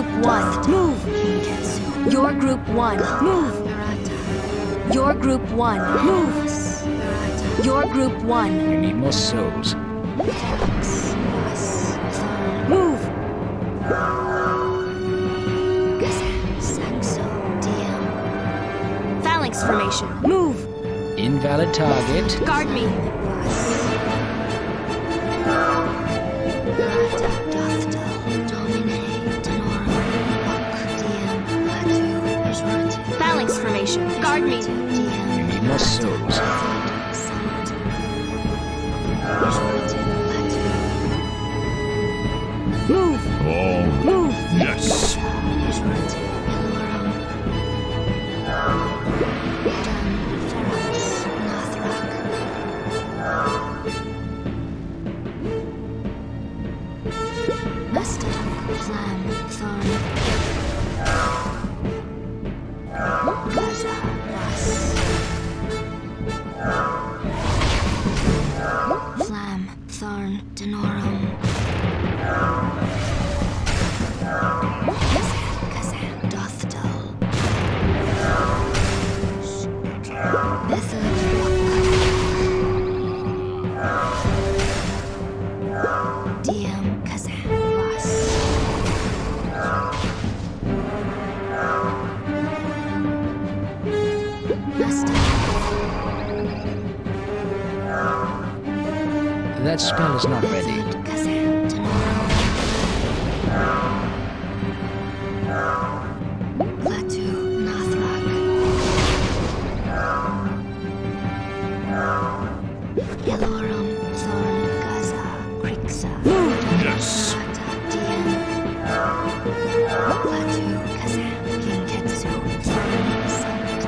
group 1, move. Your group 1, move. Your group 1, move. Your group 1. You need more souls. Move. Phalanx formation. Move. Invalid target. Guard me. Phalanx formation. Guard me. You need more souls. Move. Oh, Move. yes. Flam, Thorn, Denorum. Kazan, Dothdal. Method, DM, Kazan, Vas. Master. That spell is not ready. Kazan, Denorum. Klaatu, Nathrak. Yalorum, Thorn, Gaza, Krixa. Yes. Dien. Klaatu, Kazan, Kinketsu, Thorn, Summit.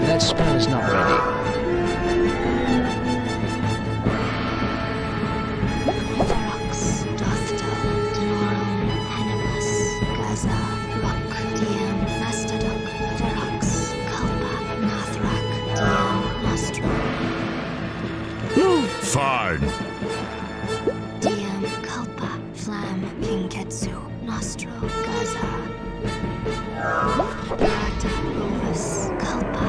That spell is not ready. Ferox, Dothdal, Denorum, Hannibus, Gaza, Rock, Diem, Mastodok, Ferox, Kalpa, Nathrak, Diem, Nostrum. Move. Fine. Diem, Kalpa, Flam, Kinketsu, Nostro, Gaza. Rata, Rovus, Kalpa,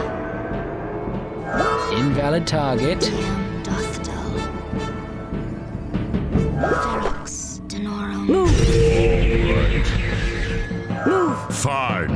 Invalid target. Diem, Dothdal. Ferox, Denorum. Move. All right. Move. Fine.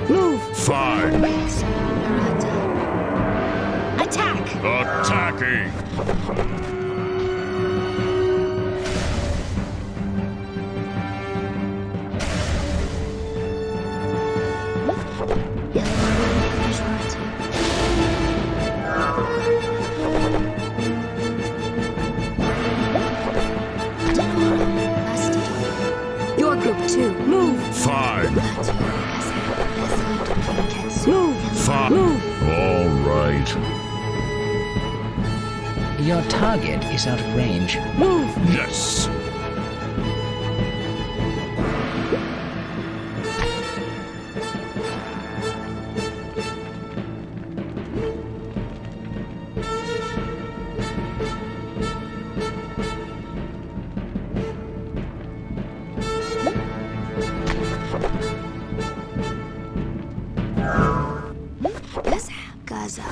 Move. Fine. Rata. Attack. Attacking. Your group 2, move. Fine. Move. Fine. Move. All right. Your target is out of range. Move. Yes. Gaza.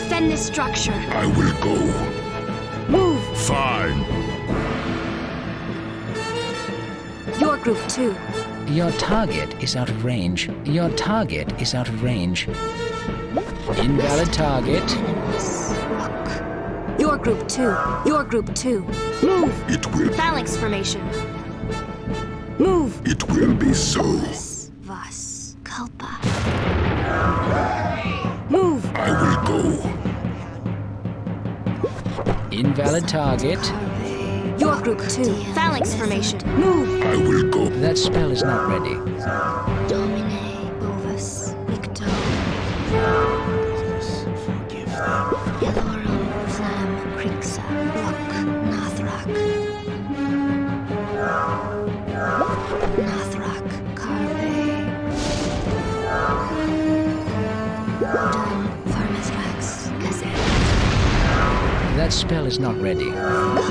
Defend this structure. I will go. Move. Fine. Your group 2. Your target is out of range. Your target is out of range. Invalid target. Rock. Your group 2. Your group 2. Move. It will. Phalanx formation. Move. It will be so. Vas. Kalpa. Move. I will go. Invalid target. Your group 2. Phalanx formation. Move. I will go. That spell is not ready. Domine. Bovus. Victor. Elorum. Flam. Krixa. Rock. Nathrak. Nathrak. Carve. Odan. Farmithrax. Gazette. That spell is not ready. Kalpa.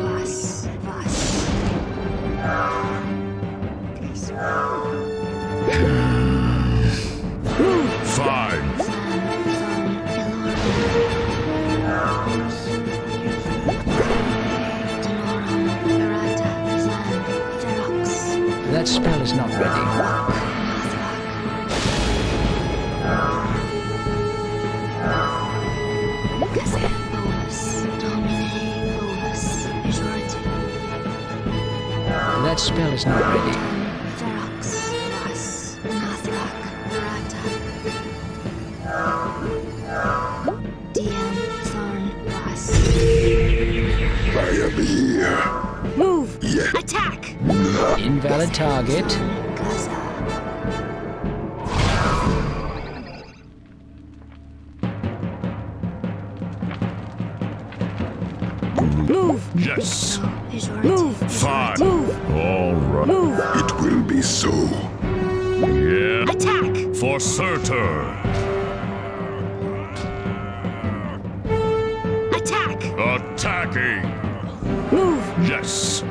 Vas. Vas. Fine. That spell is not ready. That spell is not ready. I am here. Move. Yes. Attack. Invalid target. Move. Yes. Move. Fine. Move. All right. Move. It will be so. Yeah. Attack. For certain. Attack. Attacking. Move. Yes.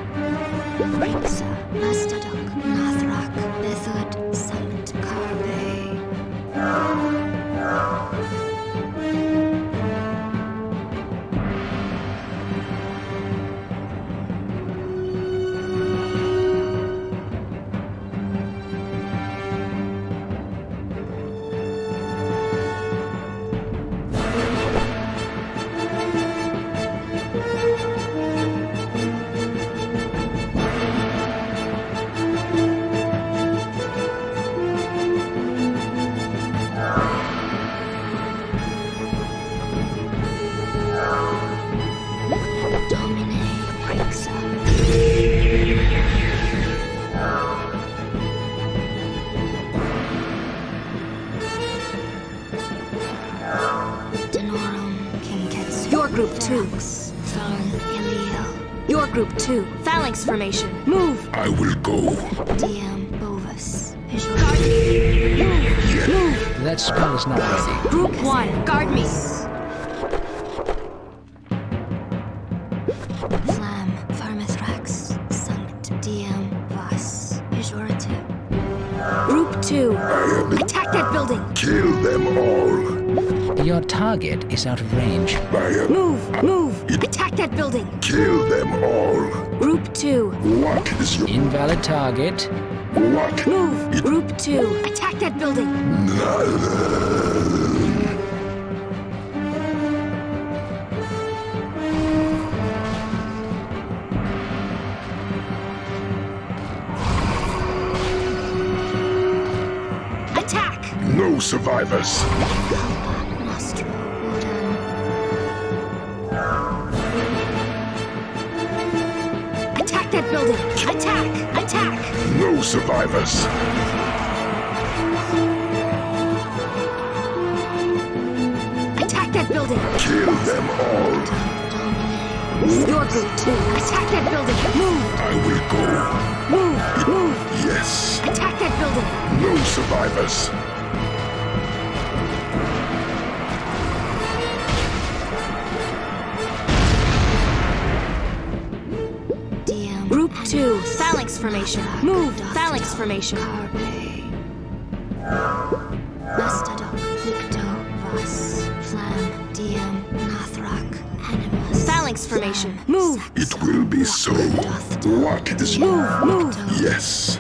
Your group 2. Your group 2. Phalanx formation. Move. I will go. That spell is not ready. Group 1. Guard me. Flam, Farmithrax, Sanct Diem, Vas, Pejorative. Group 2. Attack that building. Kill them all. Your target is out of range. Move. Move. Attack that building. Kill them all. Group 2. What is your... Invalid target. What? Move. Group 2. Attack that building. Attack. No survivors. Nostro, Wodan, Attack that building. Attack. Attack. No survivors. Attack that building. Kill them all. Your group 2. Attack that building. Move. I will go. Move. Move. Yes. Attack that building. No survivors. Diem, Group 2. Phalanx formation. Move. Phalanx formation. Carpe, Mastodon, Victo, Vas, Flam, Diem. Iam Nathrak Animus. Phalanx formation. Move. It will be so. What is Move. Yes.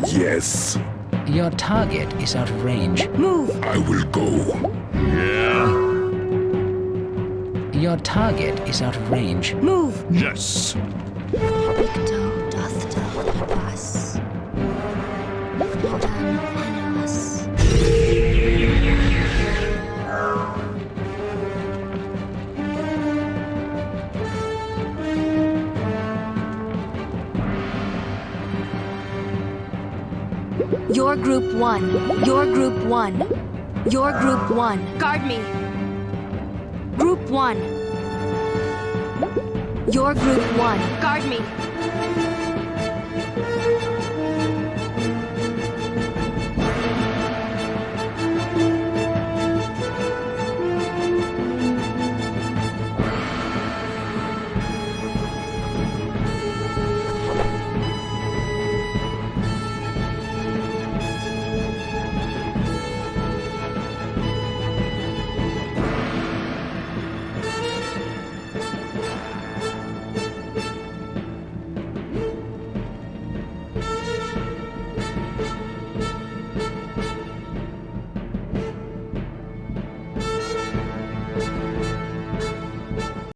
Yes. Your target is out of range. Move. I will go. Your target is out of range. Move. Yes. Victo doth pass. Dan Animus. Your group 1. Your group 1. Your group 1. Guard me. Group 1. Your group 1. Guard me.